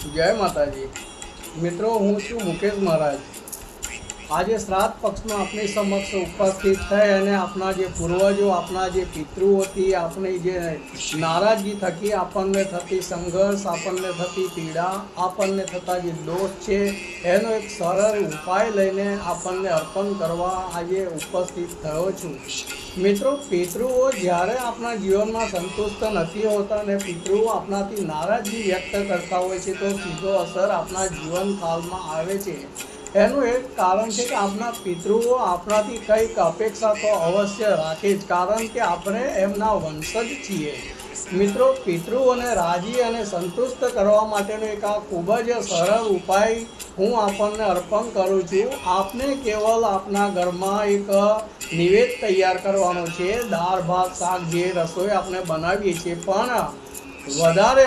જય માતાજી મિત્રો, હું છું મુકેશ મહારાજ। આજે શ્રાદ્ધ પક્ષમાં આપણી સમક્ષ ઉપસ્થિત થઈ અને આપણા જે પૂર્વજો, આપણા જે પિતૃઓથી આપણી જે નારાજગી થકી આપણને થતી સંઘર્ષ, આપણને થતી પીડા, આપણને થતા જે દોષ છે એનો એક સરળ ઉપાય લઈને આપણને અર્પણ કરવા આજે ઉપસ્થિત થયો છું। મિત્રો, પિતૃઓ જ્યારે આપણા જીવનમાં સંતુષ્ટ નથી હોતા અને પિતૃઓ આપણાથી નારાજગી વ્યક્ત કરતા હોય છે તો સીધો અસર આપણા જીવનકાળમાં આવે છે। એનું એક કારણ છે કે આપણા પિતૃઓ આપણાથી કંઈક અપેક્ષા તો અવશ્ય રાખે જ, કારણ કે આપણે એમના વંશજ છીએ। મિત્રો, પિતૃઓને રાજી અને સંતુષ્ટ કરવા માટેનો એક આ ખૂબ જ સરળ ઉપાય હું આપણને અર્પણ કરું છું। આપને કેવલ આપના ઘરમાં એક નિવેદ તૈયાર કરવાનો છે। દાળ ભાત શાક જે રસોઈ આપણે બનાવીએ છીએ, પણ વધારે